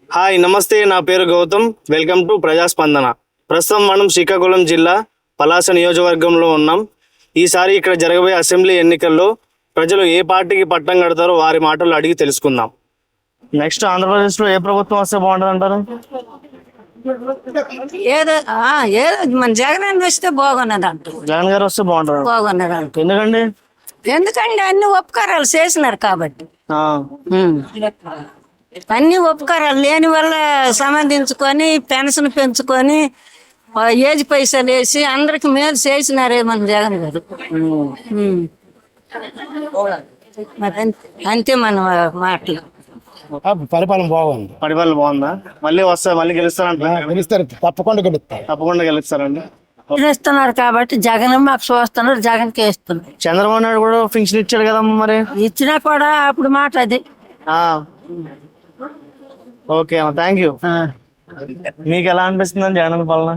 Hi నమస్తే, నా పేరు గౌతమ్. Welcome to ప్రజాస్పందన. ప్రస్తుతం మనం శ్రీకాకుళం జిల్లా పలాస నియోజకవర్గంలో ఉన్నాం. ఈసారి ఇక్కడ జరగబోయే అసెంబ్లీ ఎన్నికల్లో ప్రజలు ఏ పార్టీకి పట్టం కడతారో వారి మాటలు అడిగి తెలుసుకుందాం. నెక్స్ట్ ఆంధ్రప్రదేశ్లో ఏ ప్రభుత్వం వస్తే బాగుంటుంది అంటారు? ఏదో మన జగన్ వస్తే బాగున్నది అంట. జగన్ గారు వస్తే బాగుంటుంది. బాగున్నది అంట. ఎందుకండి? ఎందుకంటే అన్ని ఉపకారాలు చేసినారు కాబట్టి. ఆ, అన్ని ఉపకారాలు లేని వల్ల సంబంధించుకొని పెన్షన్ పెంచుకొని ఏజ్ పైసలు వేసి అందరికి మేలు చేసినారే మన జగన్ గారు. మరి అంతే మన మాటలు. పరిపాలన బాగుంది. పరిపాలన బాగుందా? మళ్ళీ మళ్ళీ గెలుస్తారంటారు? గెలుస్తారు, తప్పకుండా గెలుస్తారు. తప్పకుండా గెలుస్తారండి. ఇస్తున్నారు కాబట్టి జగన్ మాకు చూస్తున్నారు, జగన్కి వేస్తున్నారు. చంద్రబాబు నాయుడు కూడా పింఛన్ ఇచ్చాడు కదమ్మా, మరి ఇచ్చినా కూడా అప్పుడు మాట అది. ఓకే అమ్మా, థ్యాంక్ యూ. మీకు ఎలా అనిపిస్తుంది జగన్ పాలన?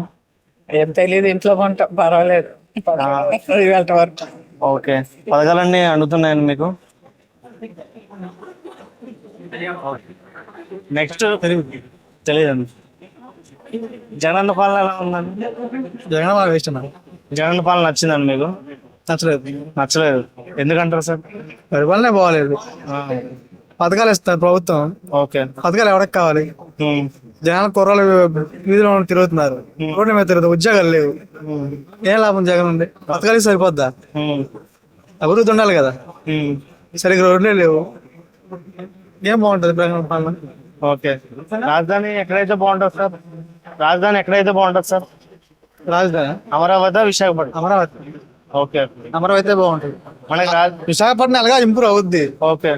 ఏం తెలియదు, ఇంట్లో ఉంటాం, పర్వాలేదు. ఇవాళ వరకు ఓకే, పథకాలన్నీ అందుతున్నాయండి మీకు? నెక్స్ట్ తెలియదండి. జగన్ పాలన ఎలా ఉందండి? జగన్ బాగా ఇష్టం. జగన్ పాలన నచ్చిందండి మీకు? నచ్చలేదు. ఎందుకంటారు సార్? పరిపాలనే బాగలేదు. పథకాలు ఇస్తారు ప్రభుత్వం. ఓకే. పథకాలు ఎవరికి కావాలి? జనాలు కుర్రలు వీధిలో తిరుగుతున్నారు, రోడ్ల మీద తిరుగుతారు, ఉద్యోగాలు లేవు. ఏం లాభం జగన్ ఉండి? పథకాలు సరిపోద్దా? అభివృద్ధి ఉండాలి కదా. సరిగ్గా రోడ్లే లేవు. ఏం బాగుంటది జగన్ పాలన? ఓకే. రాజధాని ఎక్కడైతే బాగుంటుంది సార్? రాజధాని అమరావతి, విశాఖపట్నం? అమరావతి. ఓకే. అమరావతి బాగుంటుంది. మనకి విశాఖపట్నం అలాగే ఇంప్రూవ్ అవుద్ది. ఓకే.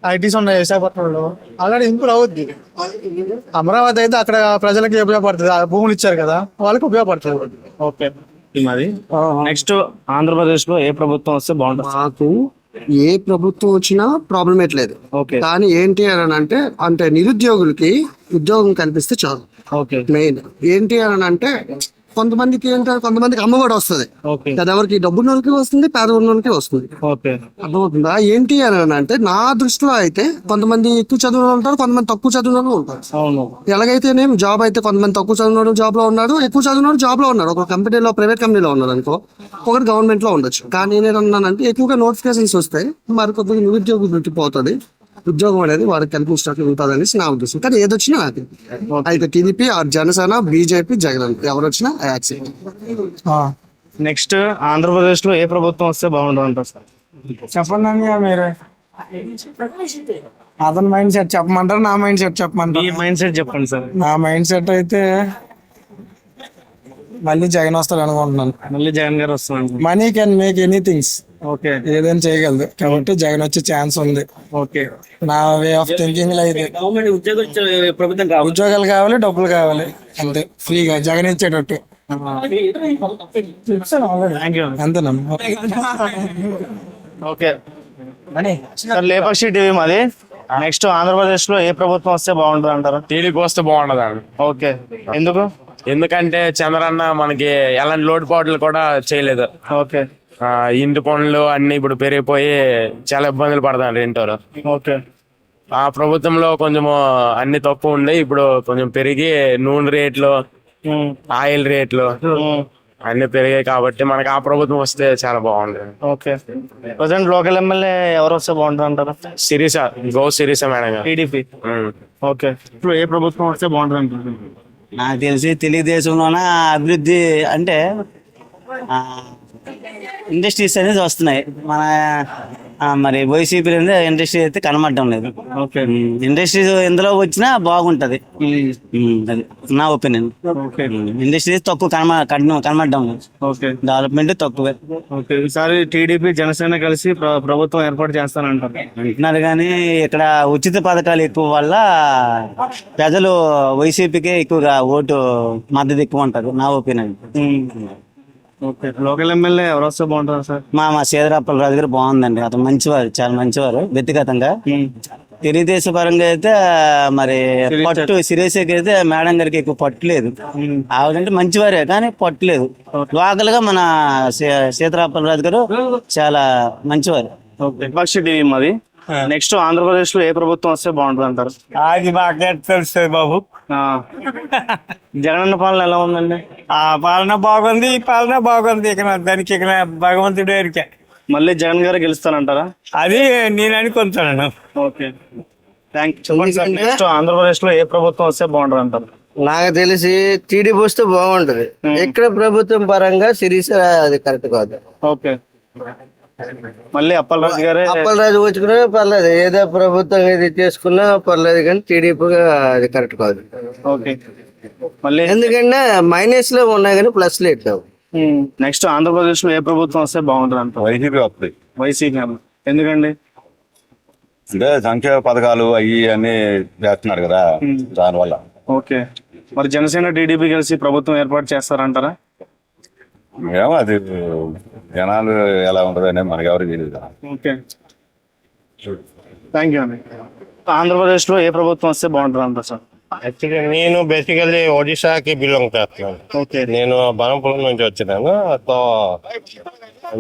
ఐటీస్ ఉన్నాయి విశాఖపట్నంలో, ఆల్రెడీ ఇంప్రూవ్ అవుద్ది. అమరావతి అయితే అక్కడ ప్రజలకి ఉపయోగపడుతుంది. భూములు ఇచ్చారు కదా, వాళ్ళకి ఉపయోగపడుతుంది. ఓకే. మరి నెక్స్ట్ ఆంధ్రప్రదేశ్ లో ఏ ప్రభుత్వం వస్తే బాగుంటుంది? మాకు ఏ ప్రభుత్వం వచ్చినా ప్రాబ్లం లేదు. ఓకే. కానీ ఏంటి అని అంటే నిరుద్యోగులకి ఉద్యోగం కల్పిస్తే చాలు. ఓకే. మెయిన్ ఏంటి అని అంటే కొంతమందికి కొంతమందికి అమ్మఒడి వస్తుంది. ఓకే. ఎవరికి డబ్బు నోళ్ళకి వస్తుంది, పేద ఉన్నోళ్ళకి వస్తుంది. ఓకే. అర్థమవుతుందా? ఏంటి అని అంటే నా దృష్టిలో అయితే కొంతమంది ఎక్కువ చదువులు ఉంటారు, కొంతమంది తక్కువ చదువులు ఉంటారు. అవును. ఎలాగైతేనేం జాబ్ అయితే కొంతమంది తక్కువ చదివిన జాబ్ లో ఉన్నారు, ఎక్కువ చదివిన జాబ్ లో ఉన్నారు. ఒక కంపెనీలో, ప్రైవేట్ కంపెనీలో ఉన్నారు అనుకో, ఒకటి గవర్నమెంట్ లో ఉండొచ్చు. కానీ నేనేమన్నానంటే ఎక్కువగా నోటిఫికేషన్స్ వస్తాయి, మరి కొద్దిగా నిరుద్యోగం పెట్టిపోతుంది. ఉద్యోగం అనేది వారికి కల్పించినట్లు ఉంటుంది అనేసి నా ఉద్దేశం. కానీ ఏదొచ్చినా అది అయితే టీడీపీ, జనసేన, బీజేపీ, జగన్ ఎవరు వచ్చినా యాక్సెప్ట్. నెక్స్ట్ ఆంధ్రప్రదేశ్ లో ఏ ప్రభుత్వం వస్తే బాగుంటుంది అంటారు సార్? చెప్పండి మీరే. అతని మైండ్ సెట్ చెప్పమంటారు, నా మైండ్ సెట్ చెప్పమంటారు? మీ మైండ్ సెట్ చెప్పండి సార్. నా మైండ్ సెట్ అయితే మళ్ళీ జగన్ వస్తాడు అనుకుంటున్నాను. మళ్ళీ జగన్ గారు వస్తున్నారు. Money can make anythings. Okay. ఏదైనా చేయగలదు కాబట్టి జగన్ వచ్చే ఛాన్స్ ఉంది. ఓకే. నా వే ఆఫ్ థింకింగ్ లో ఇది. ఉద్యోగాలు కావాలి, డబ్బులు కావాలి, అంతే. ఫ్రీగా జగన్ ఇచ్చేటట్టు. అంతేనమ్మా. ఓకే సార్, లేపాక్షి టీవీ మాది. నెక్స్ట్ ఆంధ్రప్రదేశ్ లో ఏ ప్రభుత్వం వస్తే బాగుంటుంది అంటారు? టీడీపీ వస్తే బాగుండదు అండి. ఓకే. ఎందుకు? ఎందుకంటే చంద్రన్న మనకి ఎలాంటి లోటుపాట్లు కూడా చేయలేదు. ఓకే. ఇంటి పనులు అన్ని ఇప్పుడు పెరిగిపోయి చాలా ఇబ్బందులు పడతారు ఇంట్లో. ఓకే. ఆ ప్రభుత్వంలో కొంచెము అన్ని తక్కువ ఉండే, ఇప్పుడు కొంచెం పెరిగి నూనె రేట్లు, ఆయిల్ రేట్లు అన్ని పెరిగాయి కాబట్టి మనకి ఆ ప్రభుత్వం వస్తే చాలా బాగుంటుంది. ఓకే. ప్రజెంట్ లోకల్ ఎమ్మెల్యే ఎవరు వస్తే బాగుంటుంది అంటారు? శిరీష మేడం గారు, టీడీపీ. ఓకే. ఇప్పుడు ఏ ప్రభుత్వం వస్తే బాగుంటుంది అంటారు? నాకు తెలిసి తెలుగుదేశంలోన అభివృద్ధి అంటే ఇండస్ట్రీస్ అనేది వస్తున్నాయి. మన మరి వైసీపీ ఇండస్ట్రీ అయితే కనబడడం లేదు. ఓకే. ఇండస్ట్రీస్ ఎందులో వచ్చినా బాగుంటది, అది నా ఒపీనియన్. ఇండస్ట్రీస్ తక్కువ కనబడడం లేదు. ఓకే. డెవలప్మెంట్ తక్కువే. ఓకే. ఈసారి టీడీపీ, జనసేన కలిసి ప్రభుత్వం ఏర్పాటు చేస్తానంటారు అంటున్నారు. కానీ ఇక్కడ ఉచిత పథకాలు ఎక్కువ వల్ల ప్రజలు వైసీపీకే ఎక్కువగా ఓటు మద్దతు ఎక్కువ ఉంటది, నా ఒపీనియన్. ఓకే. లోకల్ ఎమ్మెల్యే ఎవరు వస్తే బాగుంటారు సార్? మా సేదరాపల్లి గారు బాగుందండి. అతను మంచివారు, చాలా మంచివారు వ్యక్తిగతంగా. తెలుగుదేశం పరంగా అయితే మరి పట్టు సిరేసకి అయితే మేడం గారికి ఎక్కువ పట్టులేదు. ఆవిడంటే మంచివారే కానీ పట్టులేదు. లోకల్ గా మన సీతారాపల్లి రాజు గారు చాలా మంచివారు. విపక్ష టీవీ మాది. నెక్స్ట్ ఆంధ్రప్రదేశ్ లో ఏ ప్రభుత్వం వస్తే బాగుంటుంది అంటారు? అది మాకు తెలుస్తుంది బాబు. జగనన్న పాలన ఎలా ఉందండి? ఆ పాలన బాగుంది, ఈ పాలన బాగుంది. దానికి భగవంతుడు ఎరికే. మళ్ళీ జగన్ గారు గెలుస్తారంటారా? అది నేను అనుకుంటున్నాను. ఓకే, చెప్పండి సార్. నెక్స్ట్ ఆంధ్రప్రదేశ్ లో ఏ ప్రభుత్వం వస్తే బాగుంటుంది అంటారు? నాకు తెలిసి టీడీపీ వస్తే బాగుంటది. ఇక్కడ ప్రభుత్వం పరంగా సిరీస్ అది కరెక్ట్ కాదు. ఓకే, మళ్ళీ అప్పలరాజు గారే అప్పలరాజు వచ్చుకున్నా పర్లేదు, ఏదో ప్రభుత్వం ఏది చేసుకున్నా పర్లేదు, కానీ టీడీపీ అది కరెక్ట్ కాదు. ఓకే, మళ్ళీ ఎందుకంటే మైనస్ లో ఉన్నాయి కానీ ప్లస్ లేదు. నెక్స్ట్ ఆంధ్రప్రదేశ్ లో ఏ ప్రభుత్వం వస్తే బాగుంటుంది అంటారు? వైసీపీ వస్తుంది. వైసీపీ ఎందుకండి? అంటే సంక్షేమ పథకాలు అవి అన్ని చేస్తున్నారు కదా, దానివల్ల. ఓకే, మరి జనసేన టీడీపీ కలిసి ప్రభుత్వం ఏర్పాటు చేస్తారంటారా? ఏమో అది జనాలు ఎలా ఉంటది అనేది మనకి ఎవరికి తెలియదు. ఓకే, థ్యాంక్ యూ అండి. ఆంధ్రప్రదేశ్ లో ఏ ప్రభుత్వం వస్తే బాగుంటుంది అంటారు సార్? యాక్చువల్లీ నేను బేసికల్లీ ఒడిశాకి బిలాంగ్ చేస్తున్నాను. ఓకే, నేను బరంపురం నుంచి వచ్చినాను. సో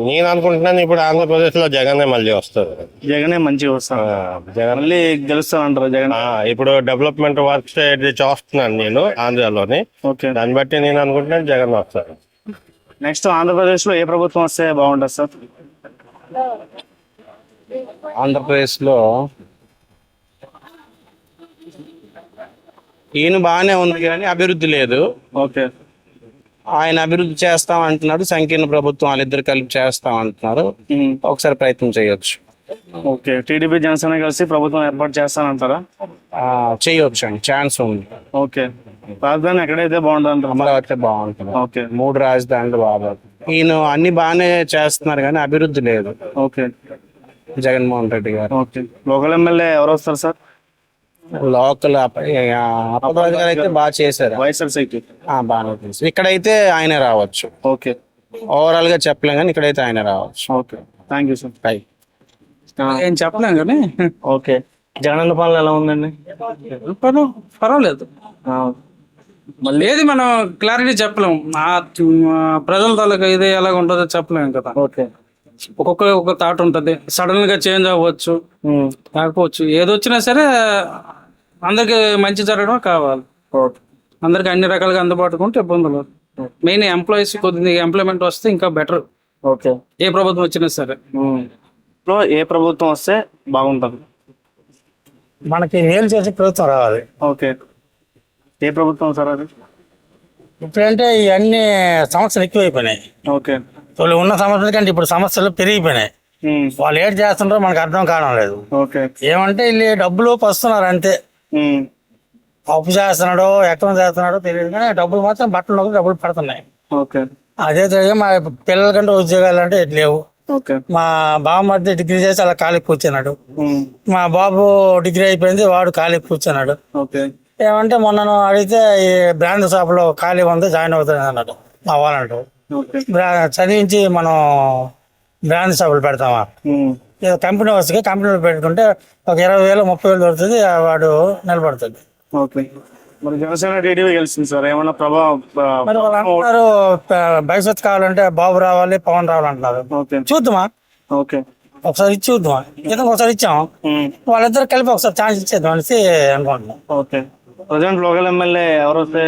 నేను అనుకుంటున్నాను ఇప్పుడు ఆంధ్రప్రదేశ్ లో జగనే మళ్ళీ వస్తారు. జగనే మంచిగా వస్తారు. జగన్ మళ్ళీ గెలుస్తారంటారు జగన్? ఇప్పుడు డెవలప్మెంట్ వర్క్స్ చూస్తున్నాను నేను ఆంధ్రాలోని. ఓకే, దాన్ని బట్టి నేను అనుకుంటున్నాను జగన్ వస్తారు. నెక్స్ట్ ఆంధ్రప్రదేశ్ లో ఏ ప్రభుత్వం వస్తే బాగుంటుంది సార్? ఆంధ్రప్రదేశ్ లో ఈయన బాగానే ఉంది కానీ అభివృద్ధి లేదు. ఓకే, ఆయన అభివృద్ధి చేస్తాం అంటున్నాడు, సంకీర్ణ ప్రభుత్వం వాళ్ళిద్దరు కలిపి చేస్తాం అంటున్నారు. ఒకసారి ప్రయత్నం చేయొచ్చు. ఓకే, టీడీపీ జనసేన కలిసి ప్రభుత్వం ఏర్పాటు చేస్తానంటారా? చేయొచ్చు అండి, ఛాన్స్ ఉంది. ఓకే, రాజధాని ఎక్కడైతే బాగుంటుంది అంటారు? అమరావతి బాగుంటుంది. ఓకే, 3 రాజధానులు బాగా. ఈయన అన్ని బాగానే చేస్తున్నారు కానీ అభివృద్ధి లేదు. ఓకే, జగన్మోహన్ రెడ్డి గారు. ఓకే, లోకల్ ఎమ్మెల్యే ఎవరు వస్తారు సార్? లోకల్ అప్పలరాజు గారు అయితే బాగా చేశారు. వైఎస్ఆర్సీపీ బాగానే చేశారు. ఇక్కడైతే ఆయనే రావచ్చు. ఓకే, ఓవరాల్ గా చెప్పలేం కానీ ఇక్కడైతే ఆయన రావచ్చు. Okay, thank you sir. By. ఏం చెప్పలేం కానీ ఓకే, జగనన్న పాలన ఎలా ఉందండి? పర్వాలేదు. మళ్ళీ ఏది మనం క్లారిటీ చెప్పలేం. ప్రజల తాలూకా ఇది ఎలాగ ఉంటుందో చెప్పలేము కదా. ఓకే, ఒక్కొక్క థాట్ ఉంటది, సడన్ గా చేంజ్ అవ్వచ్చు, కాకపోవచ్చు. ఏదొచ్చినా సరే అందరికి మంచి జరగడం కావాలి. అందరికి అన్ని రకాలుగా అందుబాటుగా ఉంటే ఇబ్బందులు. మెయిన్ ఎంప్లాయీస్ కొద్దిగా ఎంప్లాయ్మెంట్ వస్తే ఇంకా బెటర్. ఓకే, ఏ ప్రభుత్వం వచ్చినా సరే. ఏ ప్రభుత్వం వస్తే బాగుంటుంది? మనకి మేలు చేసే ప్రభుత్వం రావాలి. ఓకే, ఏ ప్రభుత్వం సార్ అది? ఇప్పుడంటే ఇవన్నీ సమస్యలు ఎక్కువైపోయినాయి. ఓకే, వాళ్ళు ఉన్న సమస్యల కంటే ఇప్పుడు సమస్యలు పెరిగిపోయినాయి. వాళ్ళు ఏం చేస్తున్నారో మనకు అర్థం కావడం లేదు. ఓకే, ఏమంటే వీళ్ళు డబ్బులు పస్తున్నారు అంతే. అప్పు చేస్తున్నాడో ఎక్కడ చేస్తున్నాడో తెలియదు కానీ డబ్బులు మాత్రం బట్టలు డబ్బులు పడుతున్నాయి. ఓకే, అదే తెలియదు. మా పిల్లల కంటే ఉద్యోగాలు అంటే లేవు. ఓకే, మా బావమర్ది డిగ్రీ చేసి అలా ఖాళీ కూర్చున్నాడు. మా బాబు డిగ్రీ అయిపోయింది, వాడు ఖాళీ కూర్చున్నాడు. ఓకే, ఏమంటే మొన్న అడిగితే ఈ బ్రాండ్ షాప్ లో ఖాళీ ఉంది, జాయిన్ అవుతుంది అన్నాడు మా వాళ్ళంటూ. చదివించి మనం బ్రాండ్ షాపులు పెడతామా? కంపెనీ వస్తుంది, కంపెనీలో పెట్టుకుంటే ఒక 20,000 30,000 దొరుకుతుంది, వాడు నిలబడుతుంది. ఓకే, మరి జనసేన టీడీపీ గెలిచింది సార్, ఏమన్నా ప్రభావం? మరి వాళ్ళు అంటున్నారు భవిష్యత్తు కావాలంటే బాబు రావాలి, పవన్ రావాలంటున్నారు. చూద్దామా? ఓకే, ఒకసారి ఇచ్చి చూద్దామా? ఏదో ఒకసారి ఇచ్చాం, వాళ్ళిద్దరు కలిపి ఒకసారి ఛాన్స్ ఇచ్చేద్దాం అనేసి అనుకుంటున్నాం. ఓకే, ప్రజెంట్ లోకల్ ఎమ్మెల్యే ఎవరు వస్తే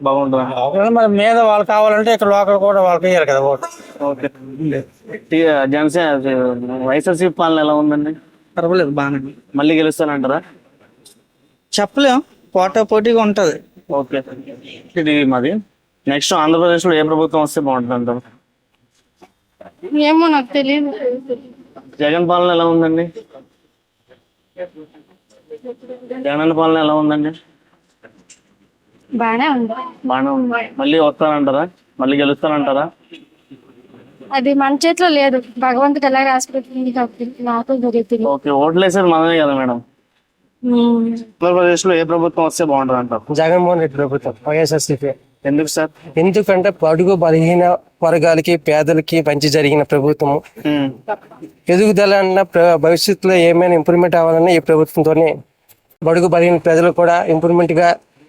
బాగుంటుంది? మరి మీద వాళ్ళు కావాలంటే ఇక్కడ లోకల్ కూడా వాళ్ళకి ఇయ్యారు కదా ఓటు. ఓకే, జనసేన వైఎస్ఆర్సీపీ పాలన ఎలా ఉందండి? పర్వాలేదు, బాగానే. మళ్ళీ గెలుస్తానంటారా? చెప్పలేం, పోటీగా ఉంటది. ఓకే, ఇది మాది. నెక్స్ట్ ఆంధ్రప్రదేశ్ లో ఏ ప్రభుత్వం వస్తే బాగుంటుంది అంటారు? ఏమో నాకు తెలియదు. జగన్ పాలన ఎలా ఉందండి? జగన్ పాలన ఎలా ఉందండి? బానే ఉంది. బాగానే ఉంది. మళ్ళీ వస్తానంటారా? మళ్ళీ గెలుస్తానంటారా? అది మన చేతిలో లేదు, భగవంతుడు ఎలా రాసి పెట్టింది కాబట్టి నాకు జరుగుతుంది. ఓకే, ఓట్లు వేసేది మనమే కదా మేడం. ఆంధ్రప్రదేశ్ లో ఏ ప్రభుత్వం వస్తే బాగుంటుంది అంటారు? జగన్మోహన్ రెడ్డి ప్రభుత్వం, వైఎస్ఆర్సీపీ. ఎందుకు సార్? ఎందుకంటే బడుగు బలహీన వర్గాలకి పేదలకి మంచి జరిగిన ప్రభుత్వం. ఎదుగుదల అన్న భవిష్యత్తులో ఏమైనా ఇంప్రూవ్మెంట్ అవ్వాలన్నా ఈ ప్రభుత్వంతోనే బడుగు బలహీన ప్రజలు కూడా ఇంప్రూవ్మెంట్ గా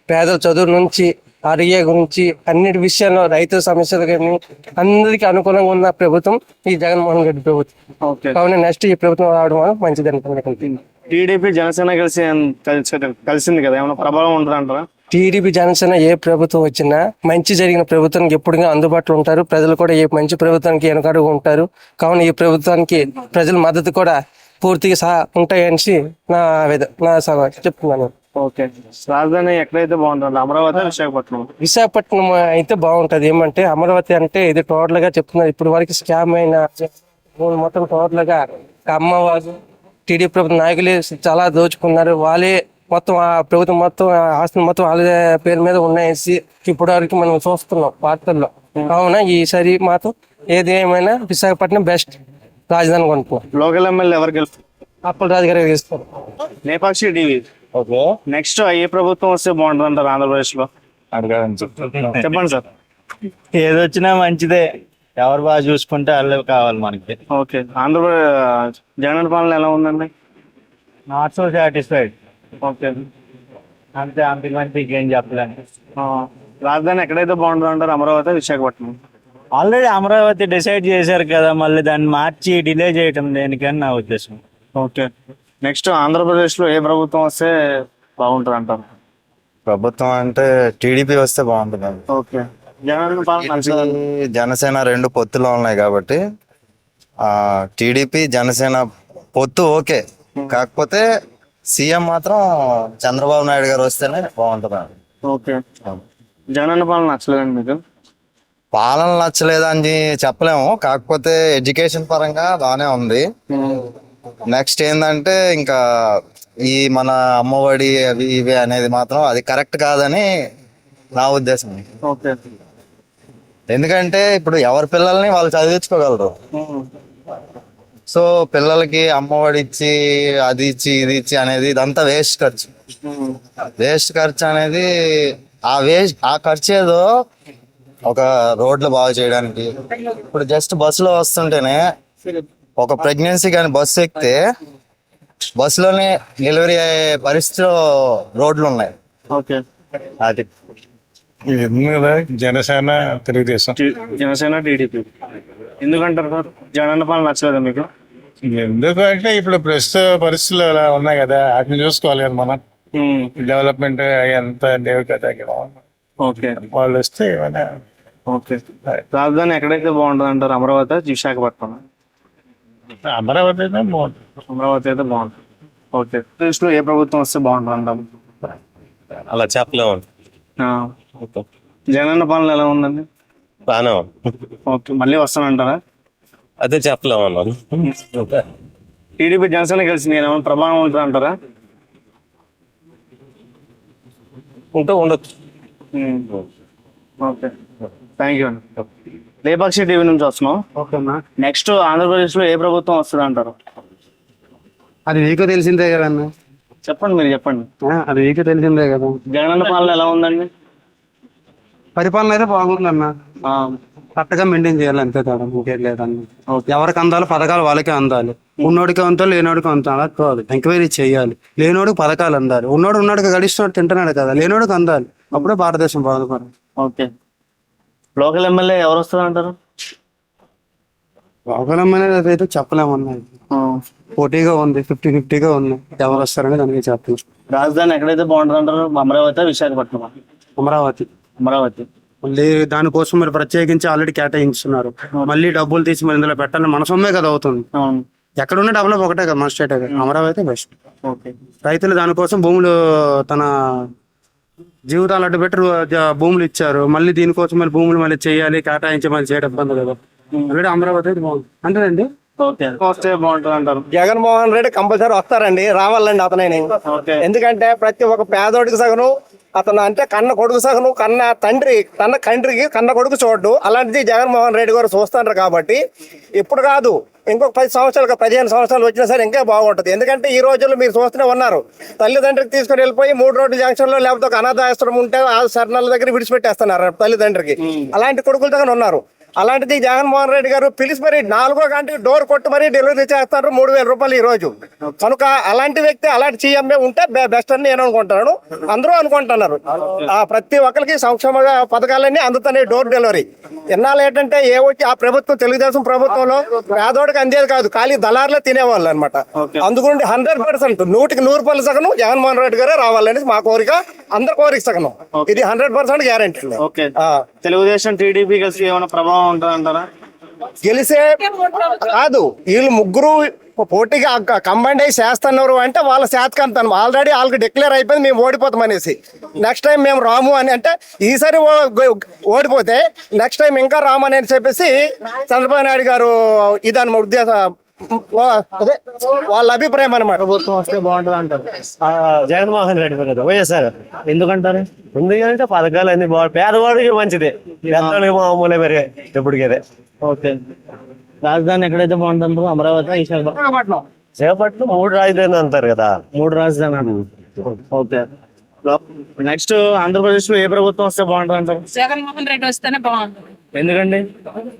పేదల చదువు నుంచి ఆరోగ్య గురించి అన్నిటి విషయాల్లో రైతు సమస్యలు కానీ అందరికీ అనుకూలంగా ఉన్న ప్రభుత్వం ఈ జగన్మోహన్ రెడ్డి ప్రభుత్వం. ఓకే. కావున నెక్స్ట్ ఈ ప్రభుత్వం రావడం వల్ల మంచిది అనుకుంటున్నాను. టీడీపీ జనసేన కలిసింది కదా, ఏమైనా ప్రభావం ఉంటుంది అంటారా? టీడీపీ జనసేన ఏ ప్రభుత్వం వచ్చినా మంచి జరిగిన ప్రభుత్వానికి ఎప్పుడుగా అందుబాటులో ఉంటారు. ప్రజలు కూడా ఏ మంచి ప్రభుత్వానికి వెనకడుగు ఉంటారు. కావున ఈ ప్రభుత్వానికి ప్రజల మద్దతు కూడా పూర్తిగా ఉంటాయని నా చెప్తున్నాను. ఓకే. రాజధాని ఎక్కడైతే బాగుంటుంది, అమరావతి, విశాఖపట్నం? విశాఖపట్నం అయితే బాగుంటది. ఏమంటే అమరావతి అంటే ఇది టోటల్ గా చెప్తున్నారు. ఇప్పుడు వరకు స్కామ్ అయిన మొత్తం టోటల్ గా అమ్మవారు టీడీపీ ప్రభుత్వ నాయకులే చాలా దోచుకున్నారు. వాళ్ళే మొత్తం ఆ ప్రభుత్వం మొత్తం ఆస్తులు మొత్తం వాళ్ళ పేరు మీద ఉన్నాయేసి ఇప్పటి వరకు మనం చూస్తున్నాం వార్తల్లో. కావున ఈసారి మాత్రం ఏది ఏమైనా విశాఖపట్నం బెస్ట్ రాజధాని కొంటున్నాం. లోకల్ ఎమ్మెల్యే ఎవరు గెలుస్తారు? అప్పలరాజు గారు గెలుస్తారు. లేపాక్షి డివి. ఓకే. నెక్స్ట్ ఏ ప్రభుత్వం వస్తే బాగుంటుంది అంటారు ఆంధ్రప్రదేశ్ లో? చెప్పండి సార్. ఏదొచ్చినా మంచిదే, ఎవరు బాగా చూసుకుంటే వాళ్ళే కావాలి మనకి. ఓకే. ఆంధ్రప్రదేశ్ జగన్ పాలన ఎలా ఉందండి? Not so satisfied. ఓకే. అంతే, అంతకుమంది ఇంకేం చెప్పలేను. రాజధాని ఎక్కడైతే బాగుంటుంది అంటారు, అమరావతి, విశాఖపట్నం? ఆల్రెడీ అమరావతి డిసైడ్ చేశారు కదా, మళ్ళీ దాన్ని మార్చి డిలే చేయటం దేనికని నా ఉద్దేశం. ఓకే. నెక్స్ట్ ఆంధ్రప్రదేశ్ లో ఏ ప్రభుత్వం వస్తే బాగుంటుంది అంటారు? ప్రభుత్వం అంటే టీడీపీ వస్తే బాగుంటుంది. ఓకే. జగన్ పాలన నచ్చదా? జనసేన రెండు పొత్తులో ఉన్నాయి కాబట్టి టీడీపీ జనసేన పొత్తు ఓకే. కాకపోతే సీఎం మాత్రం చంద్రబాబు నాయుడు గారు వస్తేనే బాగుంటుంది. ఓకే. జగన్ పాలన నచ్చలేదండి మీకు? పాలన నచ్చలేదని చెప్పలేము, కాకపోతే ఎడ్యుకేషన్ పరంగా బాగానే ఉంది. నెక్స్ట్ ఏంటంటే ఇంకా ఈ మన అమ్మఒడి అవి ఇవి అనేది మాత్రం అది కరెక్ట్ కాదని నా ఉద్దేశం. ఓకే. ఎందుకంటే ఇప్పుడు ఎవరి పిల్లల్ని వాళ్ళు చదివించుకోగలరు. సో పిల్లలకి అమ్మఒడి ఇచ్చి అది ఇచ్చి ఇది ఇచ్చి అనేది ఇదంతా వేస్ట్ ఖర్చు. వేస్ట్ ఖర్చు అనేది ఆ ఖర్చు ఏదో ఒక రోడ్లు బాగు చేయడానికి. ఇప్పుడు జస్ట్ బస్సులో వస్తుంటేనే ఒక ప్రెగ్నెన్సీ కానీ బస్సు ఎక్కితే బస్సులోనే డెలివరీ అయ్యే పరిస్థితిలో రోడ్లు ఉన్నాయి. ఓకే. అది జనసేన తెలుగుదేశం. జనసేన టీడీపీ ఎందుకంటారు సార్? జగన్ పాలన నచ్చలేదా మీకు? ఎందుకంటే ఇప్పుడు ప్రస్తుత పరిస్థితులు అలా ఉన్నాయి కదా, వాటిని చూసుకోవాలి కదా మనం. డెవలప్మెంట్ ఎంత లేవు కదా ఓకే. వాళ్ళు వస్తే ఏమైనా. ఓకే. రాజధాని ఎక్కడైతే బాగుంటుంది అంటారు, అమరావతి, విశాఖపట్నం? అమరావతి అయితే బాగుంటుంది. అమరావతి అయితే బాగుంటుంది. ఓకే. దేశంలో ఏ ప్రభుత్వం వస్తే బాగుంటుంది అంటాం? అలా చెప్పలేము. జగన్ పాలన ఎలా ఉందండి? బాగానే ఓకే. మళ్ళీ వస్తానంటారా? అదే చెప్పలేము అన్నాను. టీడీపీ జనసేన కలిసి నేను ఏమైనా ప్రభావం ఉంటుంది అంటారా? ఉండొచ్చు. ఓకే. థ్యాంక్ యూ అండి. లేపాక్షి టీవీ నుంచి వస్తున్నాం. ఓకేనా. నెక్స్ట్ ఆంధ్రప్రదేశ్ లో ఏ ప్రభుత్వం వస్తుంది అంటారు? అది నీకు తెలిసిందే కదన్నా. చెప్పండి, మీరు చెప్పండి. అది నీకు తెలిసిందే కదా. జగన్ పాలన ఎలా ఉందండి? పరిపాలన అయితే బాగుందన్న, కరెక్ట్గా మెయింటైన్ చేయాలి అంతే కదా, ఇంకేం లేదన్న. ఎవరికి అందాలి పథకాలు వాళ్ళకే అందాలి. ఉన్నోడికి అంతాలి, లేనోడికి అంతాలి కాదు, ఎంక్వైరీ చేయాలి. లేనోడికి పథకాలు అందాలి. ఉన్నోడికి గడిస్తున్నాడు తింటున్నాడు కదా, లేనోడికి అందాలి. అప్పుడే భారతదేశం బాగుపడాలి. ఓకే. లోకల్ ఎమ్మెల్యే ఎవరు వస్తారు అంటారు? లోకల్ అయితే చెప్పలేమన్నా, పోటీగా ఉంది, 50-50గా ఉంది. ఎవరు వస్తారని దానికి చెప్పలేదు. రాజధాని ఎక్కడైతే బాగుంటుంది అంటారు, అమరావతి, విశాఖపట్నం? అమరావతి. అమరావతి. మళ్ళీ దానికోసం మరి ప్రత్యేకించి ఆల్రెడీ కేటాయించున్నారు. మళ్ళీ డబ్బులు తీసి మరి ఇందులో పెట్టాలని మన సొమ్మే కదా అవుతుంది. ఎక్కడున్న డెవలప్ ఒకటే కదా, మన స్టేట్ కదా. అమరావతి బెస్ట్. ఓకే. రైతులు దానికోసం భూములు తన జీవితాలు అడ్డు పెట్టి భూములు ఇచ్చారు. మళ్ళీ దీనికోసం మళ్ళీ భూములు మళ్ళీ చేయాలి, కేటాయించి మళ్ళీ చేయడం ఇబ్బంది కదా. ఆల్రెడీ అమరావతి అయితే బాగుంది అంటేనండి. వస్తే బాగుంటుంది అంటారు. జగన్మోహన్ రెడ్డి కంపల్సరీ వస్తారండి, రావాలండి అతనైనా. ఎందుకంటే ప్రతి ఒక్క పేదోడికి సగను అతను అంటే కన్న కొడుకు సగను, కన్న తండ్రికి కన్న కొడుకు చూడ్డు. అలాంటిది జగన్మోహన్ రెడ్డి గారు చూస్తున్నారు కాబట్టి ఇప్పుడు కాదు, ఇంకొక 10 సంవత్సరాలు 15 సంవత్సరాలు వచ్చినా సరే ఇంకా బాగుంటుంది. ఎందుకంటే ఈ రోజుల్లో మీరు చూస్తూనే ఉన్నారు, తల్లిదండ్రికి తీసుకుని వెళ్ళిపోయి 3 రోడ్డు జంక్షన్ లో లేకపోతే ఒక అనాథాశ్రమం ఉంటే ఆ శరణాల దగ్గర విడిచిపెట్టేస్తున్నారు తల్లిదండ్రికి. అలాంటి కొడుకులతో ఉన్నారు. అలాంటిది జగన్మోహన్ రెడ్డి గారు పిలిచి మరి 4వ గంటకి డోర్ కొట్టి మరి డెలివరీ చేస్తారు 3,000 రూపాయలు ఈ రోజు. కనుక అలాంటి వ్యక్తి అలాంటి సీఎంఏ ఉంటే బెస్ట్ అని నేను అనుకుంటున్నాను, అందరూ అనుకుంటున్నారు. ప్రతి ఒక్కరికి సంక్షేమ పథకాలన్నీ అందుతున్నాయి డోర్ డెలివరీ. ఎన్నాళ్ళు ఏంటంటే వచ్చి ఆ ప్రభుత్వం తెలుగుదేశం ప్రభుత్వంలో పేదోడికి అందేది కాదు, ఖాళీ దళారులే తినేవాళ్ళు అనమాట. అందుగుండి 100% 100% సగనం జగన్మోహన్ రెడ్డి గారే రావాలని మా కోరిక, అందరి కోరిక సగనం. ఇది 100% గ్యారెంటీ. ఓకే, తెలుగుదేశం టీడీపీ కలిసి ఏమైనా ప్రభావం ఉంటుందంటారా? గెలిసే కాదు, వీళ్ళు ముగ్గురు పోటీగా కంబైండ్ అయ్యి చేస్తున్నారు అంటే వాళ్ళ శాతకంతాను ఆల్రెడీ వాళ్ళకి డిక్లేర్ అయిపోయింది మేము ఓడిపోతాం అనేసి. నెక్స్ట్ టైం మేము రాము అని అంటే ఈసారి ఓడిపోతే నెక్స్ట్ టైం ఇంకా రాము అని చెప్పేసి చంద్రబాబు నాయుడు గారు ఇదని ఉద్దేశం, అదే వాళ్ళ అభిప్రాయం అనమాట. ప్రభుత్వం వస్తే బాగుంటుంది అంటారు. జగన్మోహన్ రెడ్డి గారు వైఎస్ఆర్ ఎందుకంటారు? ఎందుకంటే పథకాలు అన్ని పేదవాడికి మంచిదే, పెద్దవాడికి మామూలే పెరిగాయి ఎప్పటికైతే. ఓకే, రాజధాని ఎక్కడైతే బాగుంటుందో అమరావతి, విశాఖపట్నం. చేపట్లు 3 రాజధాని అంటారు కదా. 3 రాజధాని. ఓకే, నెక్స్ట్ ఆంధ్రప్రదేశ్ లో ఏ ప్రభుత్వం వస్తే బాగుంటుంది అంటారు? జగన్మోహన్ రెడ్డి వస్తేనే బాగుంటుంది. ఎందుకండి?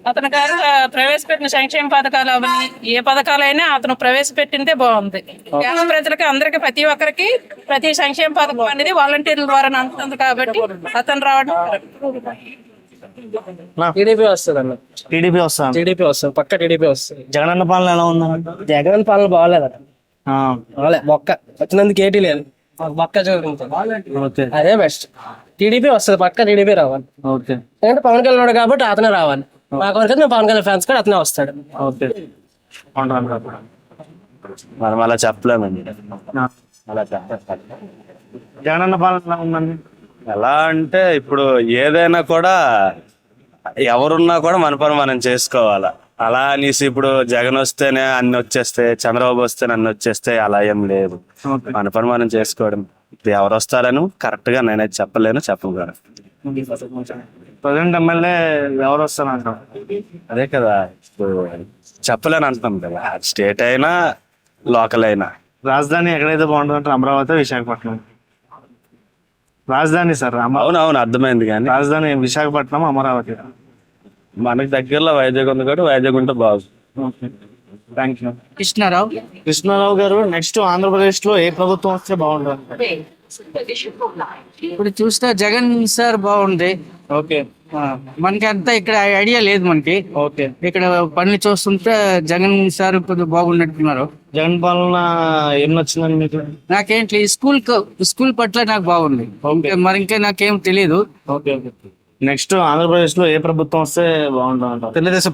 అతను గారు ప్రవేశపెట్టిన సంక్షేమ పథకాలు అవన్నీ ఏ పథకాలైనా అతను ప్రవేశపెట్టిందే బాగుంది. పేద ప్రజలకి అందరికి ప్రతి ఒక్కరికి ప్రతి సంక్షేమ పథకం అనేది వాలంటీర్ల ద్వారా అందుతుంది కాబట్టి అతను రావడం. టీడీపీ వస్తుంది అన్న, టీడీపీ వస్తాను. టీడీపీ వస్తుంది, పక్క టీడీపీ వస్తుంది. జగనన్న పాలన ఎలా ఉందండి? జగన్ పాలన బాగాలేదు మొక్క వచ్చినందుకు ఏటీ లేదు, మొక్క చూపించాలి, ఓకే, అదే బెస్ట్. టీడీపీ వస్తుంది, పక్క టీడీపీ రావాలి. ఓకే, ఎందుకంటే పవన్ కళ్యాణ్ ఉన్నాడు కాబట్టి అతనే రావాలి. మాకు వరకు మేము పవన్ కళ్యాణ్ ఫ్యాన్స్ కూడా అతనే వస్తాడు. ఓకే, మనం అలా చెప్పలేమండి. అలా చెప్పాలి. జగనన్న పాలన ఎలా ఉందండి? ఎలా అంటే ఇప్పుడు ఏదైనా కూడా ఎవరున్నా కూడా మన పని మనం చేసుకోవాలా. అలా అనేసి ఇప్పుడు జగన్ వస్తేనే అన్ని వచ్చేస్తాయి, చంద్రబాబు వస్తేనే అన్ని వచ్చేస్తాయి, అలా ఏం లేదు. మన పని మనం చేసుకోవడం. ఇప్పుడు ఎవరు వస్తారని కరెక్ట్ గా నేనైతే చెప్పలేను, చెప్పగలను. ప్రజెంట్ ఎమ్మెల్యే ఎవరు వస్తారు అంటారు? అదే కదా ఇప్పుడు చెప్పలేను అంటున్నాం కదా, స్టేట్ అయినా లోకల్ అయినా. రాజధాని ఎక్కడైతే బాగుంటుంది అంటారు? అమరావతి, విశాఖపట్నం. రాజధాని సార్ అవునవును అర్థమైంది, కానీ రాజధాని విశాఖపట్నం, అమరావతి. మనకి దగ్గరలో వైజాగ్ ఉంది కాబట్టి వైజాగ్ ఉంటే బాగుంది. Thank you. కృష్ణారావు గారు, నెక్స్ట్ ఆంధ్రప్రదేశ్ లో ఏ ప్రభుత్వం వస్తే బాగుంటుంది? ఇప్పుడు చూస్తే జగన్ సార్ బాగుంది. ఓకే, మనకి అంతా ఇక్కడ ఐడియా లేదు మనకి. ఓకే, ఇక్కడ పనులు చూస్తుంటే జగన్ సార్ కొద్దిగా బాగున్నట్టున్నారు. జగన్ పాలన ఏం నచ్చిందని మీకు? నాకేంటి స్కూల్ పట్ల నాకు బాగుంది. మరి ఇంకా నాకేం తెలియదు. ఓకే, నెక్స్ట్ ఆంధ్రప్రదేశ్ లో ఏ ప్రభుత్వం వస్తే బాగుంటుంది అంటారు? తెలుగుదేశం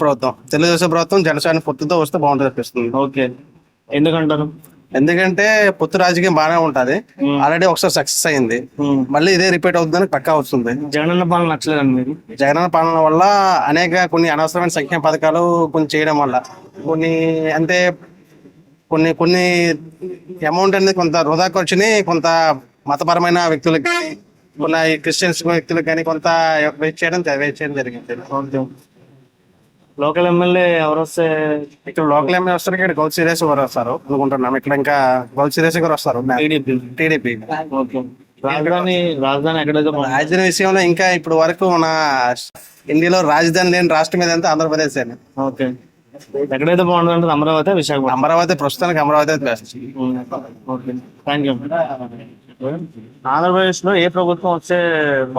ప్రభుత్వం జనసేన పొత్తుతో వస్తే బాగుంటుంది అనిపిస్తుంది. ఓకే, ఎందుకంటారు? ఎందుకంటే పొత్తు రాజకీయం బాగానే ఉంటది, ఆల్రెడీ ఒకసారి సక్సెస్ అయింది, మళ్ళీ ఇదే రిపీట్ అవుతుందని పక్కా వస్తుంది. జగనన్న పాలన నచ్చలేదండి మీకు? జగనన్న పాలన వల్ల కొన్ని అనవసరమైన సంక్షేమ పథకాలు కొన్ని చేయడం వల్ల అంటే కొన్ని అమౌంట్ అనేది కొంత వృధా ఖర్చుని కొంత మతపరమైన వ్యక్తులకు కానీ, కొన్ని క్రిస్టియన్స్ వ్యక్తులకు కానీ కొంత వేస్ట్ చేయడం జరిగింది. లోకల్ ఎమ్మెల్యే ఎవరు వస్తే? ఇక్కడ లోకల్ ఎమ్మెల్యే వస్తారు, ఇక్కడ గౌత్ సిరేస్ గారు వస్తారు అనుకుంటున్నాం. ఇక్కడ ఇంకా గౌత్ సిరేస్ గారు వస్తారు, టీడీపీ. రాజధాని ఎక్కడైతే రాజధాని విషయంలో ఇంకా ఇప్పుడు వరకు మన ఇండియాలో రాజధాని లేని రాష్ట్రం ఏదంటే ఆంధ్రప్రదేశ్. ఓకే, ఎక్కడైతే బాగుంటుంది? అమరావతి, విశాఖపట్నం. అమరావతి ప్రస్తుతానికి Amaravati best. Okay, thank you. Andhra Pradesh లో ఏ ప్రభుత్వం వస్తే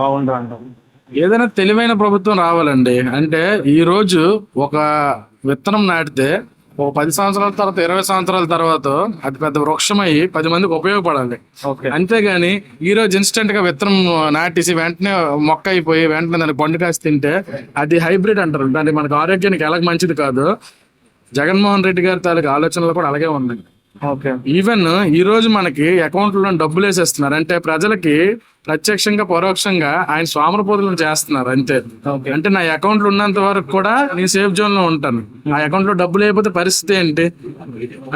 బాగుంటుంది అంటారు? ఏదైనా తెలివైన ప్రభుత్వం రావాలండి. అంటే ఈ రోజు ఒక విత్తనం నాటితే ఒక 10 సంవత్సరాల తర్వాత 20 సంవత్సరాల తర్వాత అది పెద్ద వృక్షం అయ్యి 10 మందికి ఉపయోగపడాలి. అంతేగాని ఈ రోజు ఇన్స్టెంట్ గా విత్తనం నాటేసి వెంటనే మొక్క అయిపోయి వెంటనే దానికి పండు కాసి తింటే అది హైబ్రిడ్ అంటారు. దాన్ని మనకు ఆరోగ్యానికి ఎలాగ మంచిది కాదు. జగన్మోహన్ రెడ్డి గారి తాలూకు ఆలోచనలు కూడా అలాగే ఉన్నాయి. ఈవెన్ ఈ రోజు మనకి అకౌంట్లో డబ్బులు వేసేస్తున్నారు. అంటే ప్రజలకి ప్రత్యక్షంగా పరోక్షంగా ఆయన స్వామరపోతులను చేస్తున్నారు అంతే. అంటే నా అకౌంట్ లో ఉన్నంత వరకు కూడా నేను సేఫ్ జోన్ లో ఉంటాను. ఆ అకౌంట్ లో డబ్బులు అయిపోతే పరిస్థితి ఏంటి?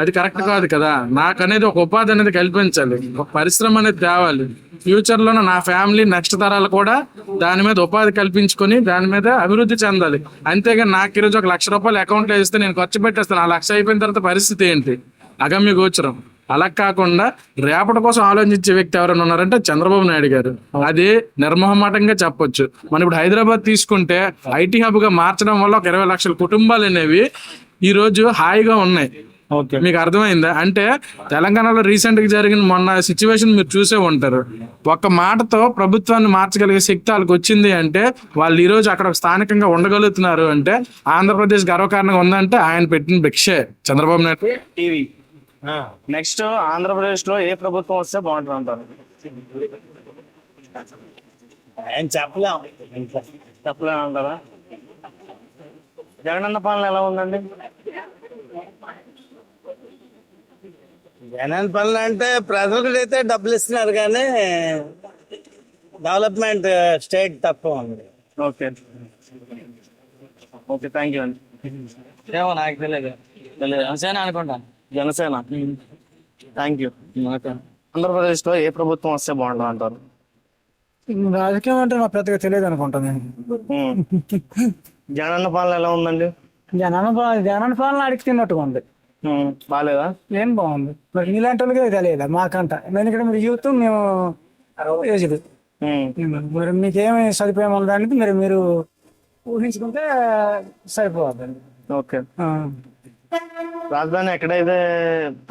అది కరెక్ట్ కాదు కదా. నాకు అనేది ఒక ఉపాధి అనేది కల్పించాలి, ఒక పరిశ్రమ అనేది తేవాలి. ఫ్యూచర్ లో నా ఫ్యామిలీ నెక్స్ట్ తరాలు కూడా దాని మీద ఉపాధి కల్పించుకొని దాని మీద అభివృద్ధి చెందాలి. అంతేగాని నాకు ఈరోజు 1 లక్ష రూపాయలు అకౌంట్ లో వేస్తే నేను ఖర్చు పెట్టేస్తాను. ఆ 1 లక్ష అయిపోయిన తర్వాత పరిస్థితి ఏంటి? అగమ్య గోచరం. అలా కాకుండా రేపటి కోసం ఆలోచించే వ్యక్తి ఎవరైనా ఉన్నారంటే చంద్రబాబు నాయుడు గారు. అది నిర్మోహమాటంగా చెప్పొచ్చు. మనం ఇప్పుడు హైదరాబాద్ తీసుకుంటే ఐటీ హబ్ గా మార్చడం వల్ల ఒక 20 లక్షల కుటుంబాలు అనేవి ఈ రోజు హాయిగా ఉన్నాయి. మీకు అర్థమైందా? అంటే తెలంగాణలో రీసెంట్ గా జరిగిన మొన్న సిచ్యువేషన్ మీరు చూసే ఉంటారు. ఒక్క మాటతో ప్రభుత్వాన్ని మార్చగలిగే శక్తి వాళ్ళకి వచ్చింది అంటే వాళ్ళు ఈ రోజు అక్కడ స్థానికంగా ఉండగలుగుతున్నారు అంటే ఆంధ్రప్రదేశ్ గర్వకారణంగా ఉందంటే ఆయన పెట్టిన భిక్షే చంద్రబాబు నాయుడు. టీవీ నెక్స్ట్ ఆంధ్రప్రదేశ్ లో ఏ ప్రభుత్వం వస్తే బాగుంటుంది అంటారు? చెప్పలేము అంటారా? జగనన్న పాలన ఎలా ఉందండి? జనాల పనులు అంటే ప్రజలకు అయితే డబ్బులు ఇస్తున్నారు కానీ డెవలప్మెంట్ స్టేట్ తక్కువ ఉంది. ఓకే ఓకే, థ్యాంక్ యూ అండి. ఏమో నాకు తెలియదు, జనసేన అనుకుంటాను. Janasena, thank you. ఆంధ్రప్రదేశ్ లో ఏ ప్రభుత్వం వస్తే బాగుంటుంది అంటారు? రాజకీయం అంటే నాకు పెద్దగా తెలియదు అనుకుంటాను నేను. జగనన్న పాలన ఎలా ఉందండి? జనాల పాలన అడిగి తిన్నట్టుగా ఉంది. బాగాలేదా? ఏం బాగుంది మరి మీలాంటి వాళ్ళకి తెలియదు మాకంట. ఎందుకంటే మీరు యూత్, మేము ఏజ్డ్. మరి మీకేమి సదుపాయం ఉందనేది మరి మీరు ఊహించుకుంటే సరిపోద్దండి. ఓకే, రాజధాని ఎక్కడైతే?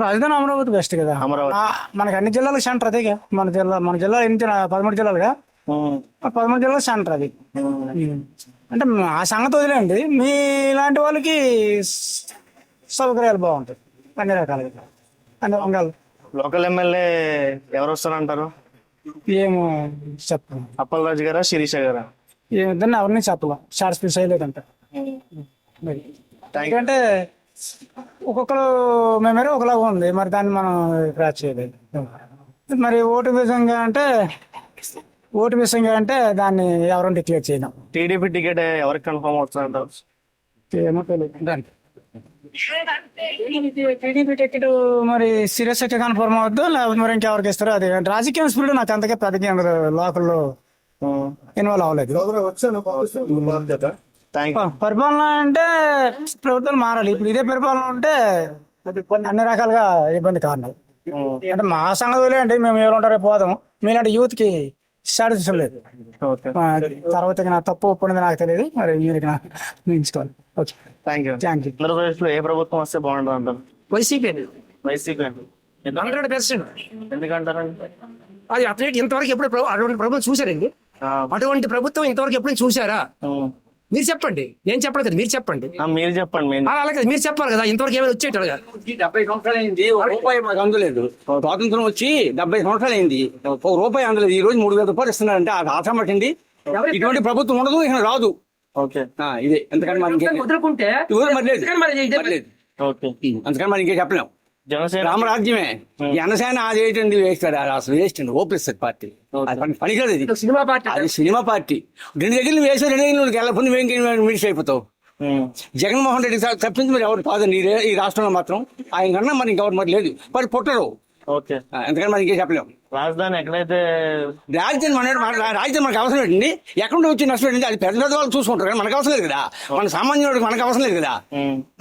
రాజధాని అమరావతి బెస్ట్ కదా. అమరావతి మనకి అన్ని జిల్లాలకు సెంటర్ అదేగా. మన జిల్లా ఎన్ని 13 జిల్లాలుగా, 13 జిల్లాలు సెంటర్ అది. అంటే ఆ సంగతి వదిలేండి, మీలాంటి వాళ్ళకి సౌకర్యాలు బాగుంటాయి అన్ని రకాలుగా, అన్ని రంగాలు. లోకల్ ఎమ్మెల్యే ఎవరు వస్తారంటారు? ఏమో చెప్పలేం. అప్పలరాజు గారా, శిరీష గారా? ఏమిద్దరిని ఎవరిని చెప్పలేం, షార్ట్ స్పీచ్ అయ్యలేదంట. మరి ఎందుకంటే ఒక్కొక్కరు మెమరీ ఒకలాగా ఉంది, మరి దాన్ని మనం క్రాచ్ చేయలేదు. మరి ఓటు విషయంగా అంటే దాన్ని ఎవరైనా డిక్లేర్ చేయడం. టీడీపీ టికెట్ ఎవరికి కన్ఫర్మ్ అవుతుందంటారు? ఏమో తెలియదు. టీడీపీ టికెట్ మరి సీరియస్ అయితే కన్ఫర్మ్ అవుద్దు, లేకపోతే మరి ఇంకెవరికి ఇస్తారో అది. రాజకీయ స్పీడ్ నాకు అంతగా పెద్దగా లోకల్లో ఇన్వాల్వ్ అవ్వలేదు. పరిపాలన అంటే ప్రభుత్వాలు మారాలి. ఇప్పుడు ఇదే పరిపాలన ఉంటే అన్ని రకాలుగా ఇబ్బంది కారణాలు. అంటే మా సంగతి అంటే మేము ఎవరు ఉంటారో పోదాం, మీలాంటి యూత్ కి సాటిస్ఫాక్షన్ లేదు. తర్వాత నా తప్పు ఒప్పుకునేది నాకు తెలియదు, మరి మీరు నించుకోవాలి. Okay, thank you. ఆంధ్రప్రదేశ్ లో ఏ ప్రభుత్వం వస్తే బాగుంటుంది అంటారు? YCP YCP 100%. ఎందుకంటారండి? అది అతనికి ఇంతవరకు ఎప్పుడు అటువంటి ప్రభుత్వం చూసారండి? అటువంటి ప్రభుత్వం ఇంతవరకు ఎప్పుడు చూసారా? మీరు చెప్పండి, నేను చెప్పను కదా, మీరు చెప్పండి. మీరు చెప్పండి. అలాగే మీరు చెప్పాలి కదా, ఇంతవరకు ఏమైనా వచ్చేటారు కదా. 70 సంవత్సరాలు అయింది, రూపాయి మాకు అందలేదు. స్వాతంత్రం వచ్చి 70 సంవత్సరాలు అయింది, రూపాయి అందలేదు. ఈ రోజు 3,000 రూపాయలు ఇస్తున్నారంటే అది ఆశ పట్టింది. ఇటువంటి ప్రభుత్వం ఉండదు, ఇక రాదు. ఓకే, ఇదే. ఎందుకంటే మరి వదులుకుంటే అందుకని మరి ఇంకే చెప్పలేం. జనసేన రామరాజ్యమే. జనసేన అది ఏంటండి, వేస్తారు అసలు వేస్ట్ అండి. ఓపిస్తుంది పార్టీ, పనికిరాదు. ఇది సినిమా పార్టీ, అది సినిమా పార్టీ. 2 దగ్గర వేసే 2 దగ్గర వెళ్ళకుండా మినిస్ అయిపోతావు. జగన్మోహన్ రెడ్డి తప్పించి మరి ఎవరు కాదండి ఈ రాష్ట్రంలో మాత్రం. ఆయన కన్నా మరి ఇంకెవరు మరి లేదు, మరి పుట్టరు. ఓకే, ఎందుకని మరి ఇంకే చెప్పలేం. రాజధాని ఎక్కడైతే? రాజధాని రాజధాని మనకు అవసరం ఏంటండి? ఎక్కడ వచ్చి నష్టం ఏంటంటే అది పెద్ద పెద్ద వాళ్ళు చూసుకుంటారు, కానీ మనకు అవసరం లేదు కదా. మన సామాన్యుడికి మనకు అవసరం లేదు కదా.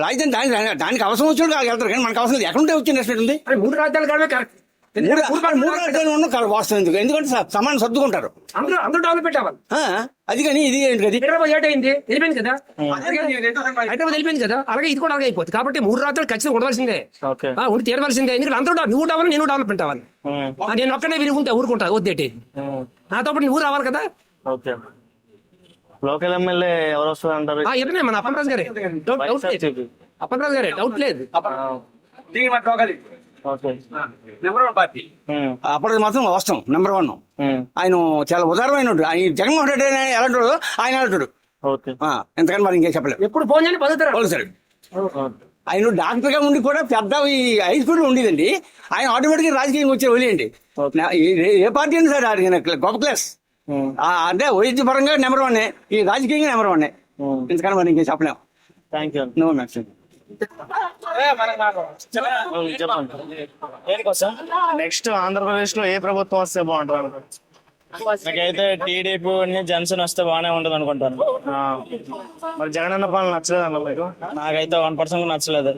రాజధాని దానికి అవసరం వచ్చినట్టు వెళ్తారు, కానీ మనకు అవసరం లేదు. ఎక్కడ వచ్చి నష్టం ఉంది? 3 రాజ్యాలు కావే కరెక్ట్. 3 రాజ్యాలు ఉన్న వాస్తవం ఎందుకు? ఎందుకంటే సమానం సర్దుకుంటారు అందరూ డెవలప్మెంట్ అవ్వాలి. అది కానీ ఇది ఏంటి కదా, హైదరాబాద్ అయింది వెళ్ళిపోయింది కదా, హైదరాబాద్ వెళ్ళిపోయింది కదా, అలాగే ఇది కూడా అలాగే అయిపోతుంది. కాబట్టి 3 రాత్రులు ఖచ్చితంగా ఉండవలసిందే, ఉండి తీరవలసిందే. ఎందుకంటే అందరూ నువ్వు డెవలప్, నేను డెవలప్మెంట్ అవ్వాలి. నేను ఒక్కనే ఊరుకుంటా వద్దేటి, నాతో పాటు నువ్వు రావాలి కదా. ఓకే, లోకల్ ఎమ్మెల్యే ఎవరు వస్తారు అంటారు? ఎప్పుడే మన అప్పలరాజు గారే, అప్పలరాజు గారే, డౌట్ లేదు. అప్పటికి మాత్రం వాస్తవం నెంబర్ 1. ఆయన చాలా ఉదారమైన ఆయన. జగన్మోహన్ రెడ్డి ఎలాంటి ఆయన ఎలాంటాడు, ఎంతకని మరి ఇంకేం చెప్పలేదు. ఎప్పుడు ఫోన్ చేయండి పలుకుతాడు. ఆయన డాక్టర్ గా ఉండి కూడా పెద్ద ఈ హై స్కూల్ ఉండేదండి. ఆయన ఆటోమేటిక్ రాజకీయం వచ్చి వదిలేయండి. ఏ పార్టీ అయినా సరే ఆయన గొప్ప క్లాస్. అంటే వైద్య పరంగా నెంబర్ 1, ఈ రాజకీయంగా నెంబర్ 1. ఎందుకని మరి ఇంకేం చెప్పలేము. Thank you. No maximum. Next Andhra Pradesh లో ఏ ప్రభుత్వం వస్తే బాగుంటుంది? నాకైతే టీడీపీ జనసేన వస్తే బాగానే ఉంటుంది అనుకుంటాను. మరి జగనన్న పాలన నచ్చలేదు అన్న మీకు? నాకైతే 1% నచ్చలేదు.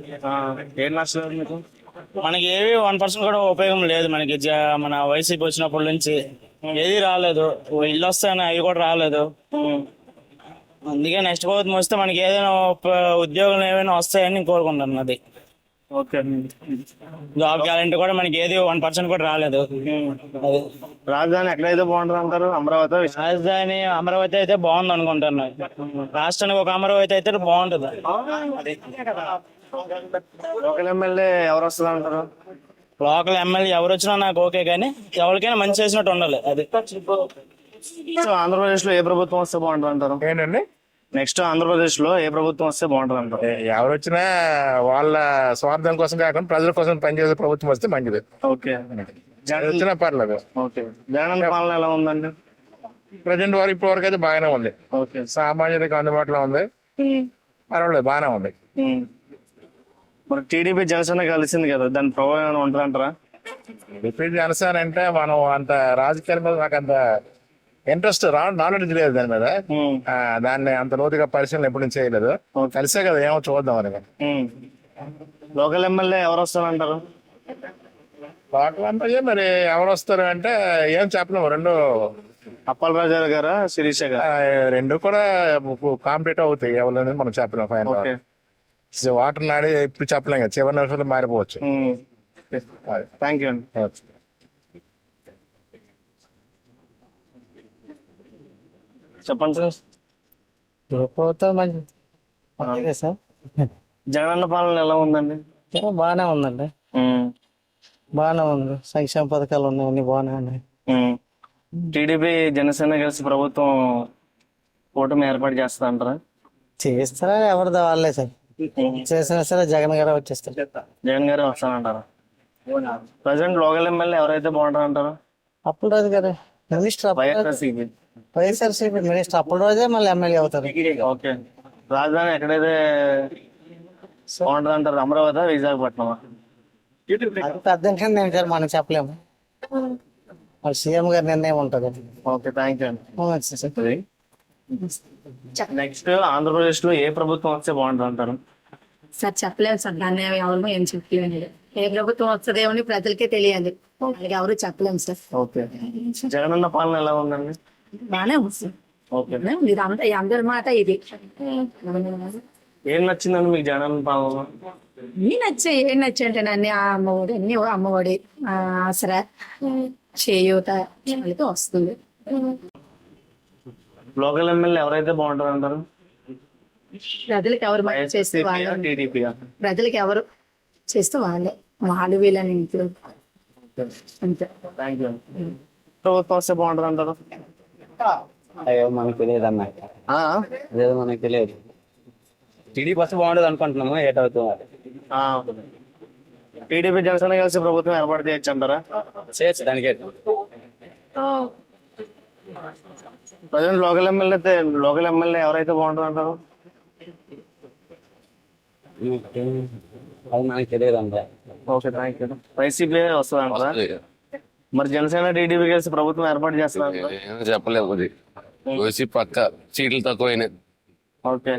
ఏం నచ్చలేదు మీకు? మనకి ఏవి 1% కూడా ఉపయోగం లేదు. మనకి మన వైసీపీ వచ్చినప్పటి నుంచి ఏది రాలేదు. ఇల్లు వస్తాయని అవి కూడా రాలేదు. అందుకే నెక్స్ట్ ప్రభుత్వం వస్తే మనకి ఏదైనా ఉద్యోగాలు ఏమైనా వస్తాయని కోరుకుంటున్నాను. అది ఓకే. జాబ్ గ్యారెంటీ కూడా మనకి ఏది 1% కూడా రాలేదు. అది రాజధాని ఎక్కడైతే బాగుంటుంది అంటారు? అమరావతి. రాజధాని అమరావతి అయితే బాగుంది అనుకుంటున్నాను. రాష్ట్రానికి ఒక అమరావతి అయితే బాగుంటుంది. అది లోకల్ ఎమ్మెల్యే ఎవరు వస్తుంది అంటారు? లోకల్ ఎమ్మెల్యే ఎవరు వచ్చినా నాకు ఓకే, కానీ ఎవరికైనా మంచి చేసినట్టు ఉండాలి. అది ఆంధ్రప్రదేశ్ లో ఏ ప్రభుత్వం వస్తే బాగుంటుంది అంటారు? ఏంటండి నెక్స్ట్ ఆంధ్రప్రదేశ్ లో ఏ ప్రభుత్వం వస్తే బాగుంటుంది అంటారు? ఎవరు వచ్చినా వాళ్ళ స్వార్థం కోసం కాకుండా ప్రజల కోసం పనిచేసే ప్రభుత్వం వస్తే మంచిది. ఓకే. వచ్చినా పర్లేదు. ఓకే. జగన్ పాలన ఎలా ఉందండి? ప్రజెంట్ వరకు ఇప్పటి వరకు అయితే బాగానే ఉంది. ఓకే. సామాన్యులకు అందుబాటులో ఉంది. పర్వాలేదు, బాగానే ఉంది. మరి టీడీపీ జనసేన కలిసింది కదా, దాని ప్రభావం ఏమైనా ఉంటుంది అంటారా? రిపీట్ జనసేన అంటే మనం అంత రాజకీయాల మీద నాకు అంత ఇంట్రెస్ట్ నాలెడ్జ్ లేదు దాని మీద. దాన్ని అంత లోతుగా పరిశీలన ఎప్పుడు నుంచి చేయలేదు. కలిసే కదా ఏమో చూద్దాం అని. లోకల్ ఎమ్మెల్యే ఎవరు వస్తారంటారు? లోకల్ ఎమ్మెల్యే మరి ఎవరు వస్తారు అంటే ఏం చెప్పలేము. రెండు అప్పల్ రాజా గారా, శిరీష గారు? రెండు కూడా కాంప్లీట్ అవుతాయి. ఎవరు మనం చెప్పలేము. ఫైనల్ వాటర్ నాడి ఇప్పుడు చెప్పలేం కదా, చివరి నిమిషంలో మారిపోవచ్చు. థ్యాంక్ యూ అండి. చెప్పండి సార్. సార్ జగనన్న పాలన ఎలా ఉందండి? బాగానే ఉందండి, బాగానే ఉంది. సంక్షేమ పథకాలు ఉన్నాయి, అన్ని బాగానే ఉన్నాయి. టీడీపీ జనసేన కలిసి ప్రభుత్వం కూటమి ఏర్పాటు చేస్తా అంటారా? చేస్తారా ఎవరిదా వాళ్ళే సార్. చేసినా సరే జగన్ గారు వచ్చేస్తారు. జగన్ గారే వస్తానంటారా? ప్రజెంట్ లోకల్ ఎమ్మెల్యే ఎవరైతే బాగుంటారు అంటారు? అప్పుడు రోజు గారు మినిస్టర్, వైఎస్ఆర్సీపీ మినిస్టర్ అప్పుడు రోజే మళ్ళీ ఎమ్మెల్యే అవుతారు. ఓకే. రాజధాని ఎక్కడైతే బాగుంటుంది అంటారు? అమరావతి, విశాఖపట్నం? అది పెద్ద నిర్ణయం సార్, మనం చెప్పలేము. మరి సీఎం గారి నిర్ణయం ఉంటుంది. ఓకే, థ్యాంక్ యూ అండి. నెక్స్ట్ ఆంధ్రప్రదేశ్ లో ఏ ప్రభుత్వం వస్తే బాగుంటుంది అంటారు? సార్ చెప్పలేము సార్, దాన్ని ఎవరు ఏం చెప్పలేము. ఏ ప్రభుత్వం వస్తుందేమని ప్రజలకే తెలియాలి, వాళ్ళకి ఎవరు చెప్పలేము సార్. ఓకే. జగనన్న పాలన ఎలా ఉందండి? బాగానే ఉంది సార్. ఓకే. ఇది అంతా అందరి మాట ఇది. ఏం నచ్చిందండి మీకు జగనన్న పాలన? ఏం నచ్చాయి అంటే అన్ని అమ్మఒడి ఆసరా చేయూత వాళ్ళకి వస్తుంది. లోకల్ ఎమ్మెల్యే ఎవరైతే బాగుంటారు అంటారు? ప్రజలకు ఎవరు మంచి చేస్తే వాళ్ళే, టీడీపీ? ప్రజలకు ఎవరు చేస్తే వాళ్ళే, వాళ్ళు వీళ్ళని ఇంట్లో అంతే. Thank you. ప్రభుత్వం వస్తే బాగుంటుంది అంటారు? అయ్యో మనకు తెలియదు అన్న, అదేదో మనకు తెలియదు. టీడీపీ వస్తే బాగుంటుంది అనుకుంటున్నాము, ఏటవుతుంది. టీడీపీ జనసేన కలిసి ప్రభుత్వం ఏర్పాటు చేయొచ్చు అంటారా? చేయొచ్చు, దానికే. ప్రజెంట్ లోకల్ ఎమ్మెల్యే ఎవరైతే బాగుంటుంది అంటారు? అది మనకు తెలియదు అన్న. Okay, thank you. వైసీపీ వస్తుంది అంటారా? మరి జనసేన టీడీపీ కలిసి ప్రభుత్వం ఏర్పాటు చేస్తున్నారు? చెప్పలేము. వైసీపీ పక్క సీట్లు తక్కువైనాయి. ఓకే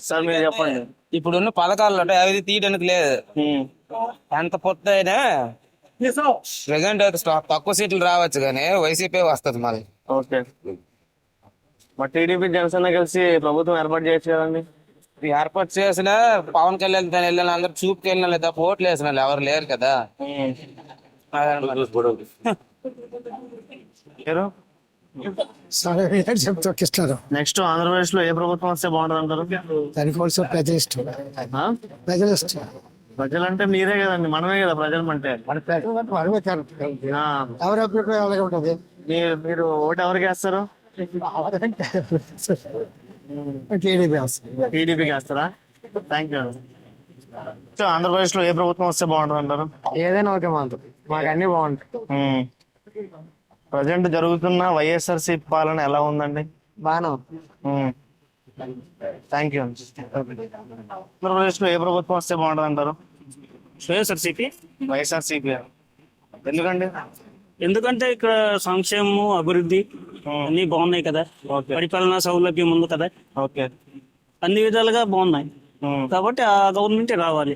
సార్, మీరు చెప్పండి. ఇప్పుడున్న పథకాలు అవి తీయడానికి లేదు. ఎంత పొత్తు అయినా ప్రెసెంట్ అయితే తక్కువ సీట్లు రావచ్చు, కానీ వైసీపీ వస్తుంది మళ్ళీ. ఓకే. మరి టీడీపీ జనసేన కలిసి ప్రభుత్వం ఏర్పాటు చేయొచ్చు కదండి? ఏర్పాటు చేసిన పవన్ కళ్యాణ్ వెళ్ళిన అందరు చూపుకి వెళ్ళిన లేదా ఓట్లు వేసిన వాళ్ళు ఎవరు లేరు కదా. నెక్స్ట్ ఆంధ్రప్రదేశ్ లో ఏ ప్రభుత్వం వస్తే బాగుంటుంది అంటారు? ప్రజలంటే మీరే కదండి, మనమే కదా ప్రజలు అంటే. మీరు ఓటు ఎవరికి వేస్తారు? టీడీపీకి వేస్తారా? Thank you. ఆంధ్రప్రదేశ్ లో ఏ ప్రభుత్వం వస్తే బాగుంటుంది అంటారు? ఏదైనా ఓకే, మాకు అన్ని బాగుంటాయి. ప్రజెంట్ జరుగుతున్న వైఎస్ఆర్సీపీ పాలన ఎలా ఉందండి? బాగా. Thank you. ఆంధ్రప్రదేశ్ లో ఏ ప్రభుత్వం వస్తే బాగుంటుంది అంటారు? వైఎస్ఆర్సీపీ. ఎందుకండి? ఎందుకంటే ఇక్కడ సంక్షేమం, అభివృద్ధి అన్ని బాగున్నాయి కదా, పరిపాలనా సౌలభ్యం ఉంది కదా. ఓకే. అన్ని విధాలుగా బాగున్నాయి కాబట్టి ఆ గవర్నమెంట్ రావాలి.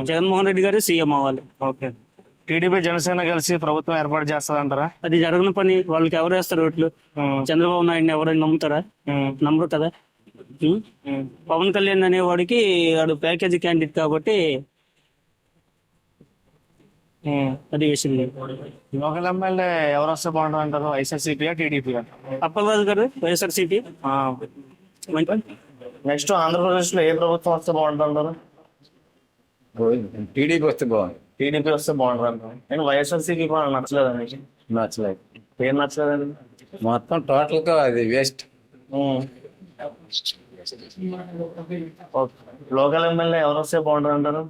జగన్మోహన్ రెడ్డి గారు సీఎం అవ్వాలి. ఓకే. టీడీపీ జనసేన కలిసి ప్రభుత్వం ఏర్పాటు చేస్తారంటారా? అది జరగని పని. వాళ్ళకి ఎవరు వేస్తారు ఓట్లు? చంద్రబాబు నాయుడిని ఎవరైనా నమ్ముతారా? నమ్మరు కదా. పవన్ కళ్యాణ్ అనేవాడికి వాడు ప్యాకేజీ క్యాండిడేట్ కాబట్టి అది విషయం. లోకల్ ఎమ్మెల్యే ఎవరు వస్తే బాగుంటుంది అంటారు? వైఎస్ఆర్సీపీ, టీడీపీ? అప్పలరాజు గారు వైఎస్ఆర్సీపీ. నెక్స్ట్ ఆంధ్రప్రదేశ్ లో ఏ ప్రభుత్వం వస్తే బాగుంటుంది అంటారు? టీడీపీ వస్తే బాగుంది. టీడీపీ వస్తే బాగుంటుంది అంటారు. నేను వైఎస్ఆర్సీపీ కూడా నచ్చలేదండి. నచ్చలేదు. ఏం నచ్చలేదండి? మొత్తం టోటల్ గా అది వేస్ట్. లోకల్ ఎమ్మెల్యే ఎవరు వస్తే బాగుంటుంది అంటారు?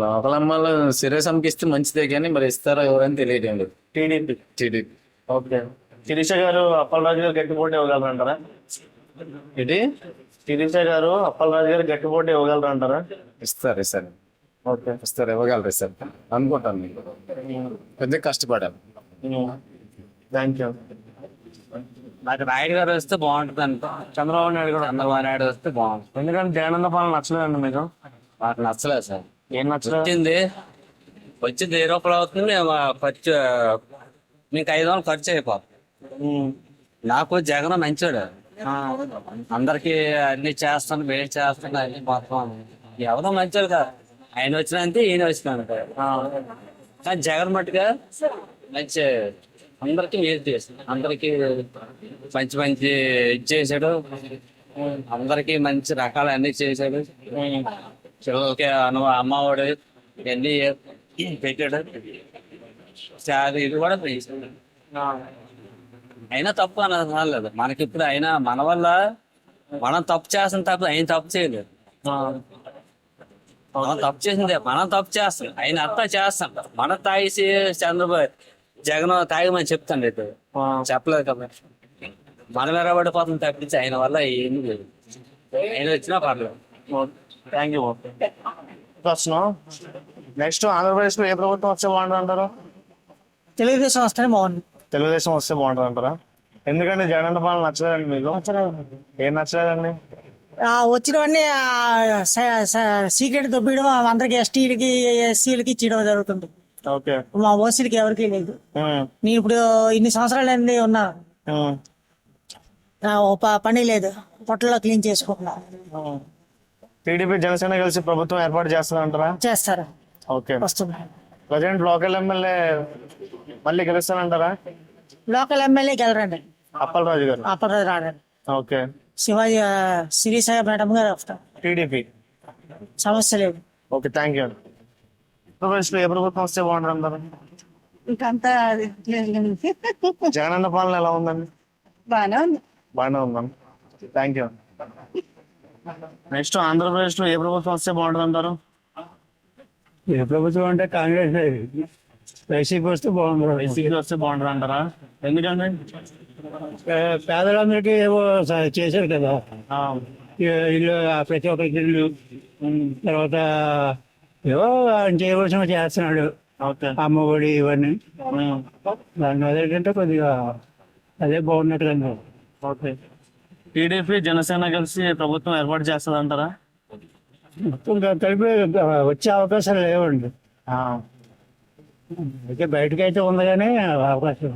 లోకల్ అమ్మాయిలు సిరసంకి ఇస్తే మంచిదే కానీ మరి ఇస్తారో ఎవరని తెలియటం లేదు. టీడీపీ. టీడీపీ. ఓకే. శిరీష గారు అప్పలరాజు గారు గట్టి పోటీ ఇవ్వగలరు అంటారా? ఇది శిరీష గారు అప్పలరాజు గారు గట్టి పోటీ ఇవ్వగలరు అంటారా? ఇస్తారు ఓకే. ఇస్తారు ఇవ్వగలరు సార్ అనుకుంటాను. మీకు కొద్దిగా కష్టపడాలి. Thank you. నాకు నాయుడు గారు వస్తే బాగుంటుంది అంట. చంద్రబాబు నాయుడు కూడా. చంద్రబాబు నాయుడు వస్తే బాగుంటుంది. ఎందుకంటే జగనన్న పాలన నచ్చలేదండి మీకు? నాకు నచ్చలేదు సార్. ఏం నచ్చలేదు? వచ్చింది 1000 రూపాయలు అవుతుంది, ఖర్చు మీకు 500 ఖర్చు అయిపోతుంది. నాకు జగన్ మంచోడు, అందరికి అన్ని చేస్తాను, వేడి చేస్తాను, అన్ని మొత్తం ఎవరో మంచోడు కదా. ఆయన వచ్చిన అంతే, ఈయన వచ్చిన అంతే. కానీ జగన్ మట్టుగా మంచి అందరికి మేలు చేస్తాడు, అందరికి మంచి మంచి ఇది చేశాడు, అందరికి మంచి రకాలు అన్ని చేశాడు. పిల్లలకి అమ్మఒడి ఇవన్నీ పెట్టాడు. ఇది కూడా చేశాడు. అయినా తప్పు అనలేదు మనకి. ఇప్పుడు అయినా మన వల్ల మనం తప్పు చేస్తాం తప్ప ఆయన తప్పు చేయలేదు. మనం తప్పు చేసిందే, మనం తప్పు చేస్తాం, ఆయన అంతా చేస్తాం. మనం తాగేసి చంద్రబాబు జగన్ తాగమని చెప్తాను రేపు చెప్పలేదు కదా. మనం ఎరబడిపోతుంది తప్పించి ఆయన వల్ల ఏమి లేదు. ఆయన వచ్చినా పర్లేదు. Thank you. నెక్స్ట్ ఆంధ్రప్రదేశ్ లో ఏ ప్రభుత్వం వస్తే బాగుంటుంది అంటారు? తెలుగుదేశం వస్తేనే బాగుంది. తెలుగుదేశం వస్తే బాగుంటుంది అంటారా? ఎందుకంటే జగనన్న పాలన నచ్చలేదండి మీకు? ఏం నచ్చలేదండి? వచ్చినవన్నీ సీక్రెట్ దొబ్బియడం, అందరికి ఎస్టీలకి ఎస్సీలకి ఇచ్చడం జరుగుతుంది. ఓకే. మా ఓసీలకి ఎవరికి లేదు. నేను ఇప్పుడు ఇన్ని సంవత్సరాలు అన్నీ ఉన్నా, పని లేదు, పొట్టలో క్లీన్ చేసుకుంటున్నా. టీడీపీ జనసేన కలిసి ప్రభుత్వం ఏర్పాటు చేస్తారంటారా? చేస్తారా? ఓకే. వస్తుంది. ప్రజెంట్ లోకల్ ఎమ్మెల్యే మళ్ళీ గెలుస్తానంటారా? లోకల్ ఎమ్మెల్యే గెలరండి, అప్పలరాజు గారు. అప్పలరాజు రాడండి. ఓకే. శివాజీ శిరీష మేడం గారు వస్తారు. టీడీపీ. సమస్య లేదు. ఓకే. Thank you. ఆంధ్రప్రదేశ్ లో ఏ ప్రభుత్వం వస్తే బాగుంటుంది అంటారు? ఇంకంతా జగనన్న పాలన ఎలా ఉందండి? బాగానే ఉంది. బాగానే ఉందండి. Thank you. నెక్స్ట్ ఆంధ్రప్రదేశ్ లో ఏ ప్రభుత్వం వస్తే బాగుంటుంది అంటారు? ఏ ప్రభుత్వం అంటే కాంగ్రెస్, వైసీపీ వస్తే బాగుంటుంది. వైసీపీ వస్తే బాగుంటుంది అంటారా? ఎందుకండి? పేదలందరికీ ఏవో చేశారు కదా, ఇల్లు ప్రతి ఒక్కరికి ఇల్లు, తర్వాత ఏవో ఆయన చేయవలసిన చేస్తున్నాడు, అమ్మఒడి ఇవన్నీ. దాని ఏంటంటే కొద్దిగా అదే బాగున్నట్టుగా. ఓకే. టీడీపీ జనసేన కలిసి ప్రభుత్వం ఏర్పాటు చేస్తుంది అంటారా? మొత్తం కలిపి వచ్చే అవకాశాలు లేవండి. అయితే బయటకైతే ఉంది కానీ అవకాశం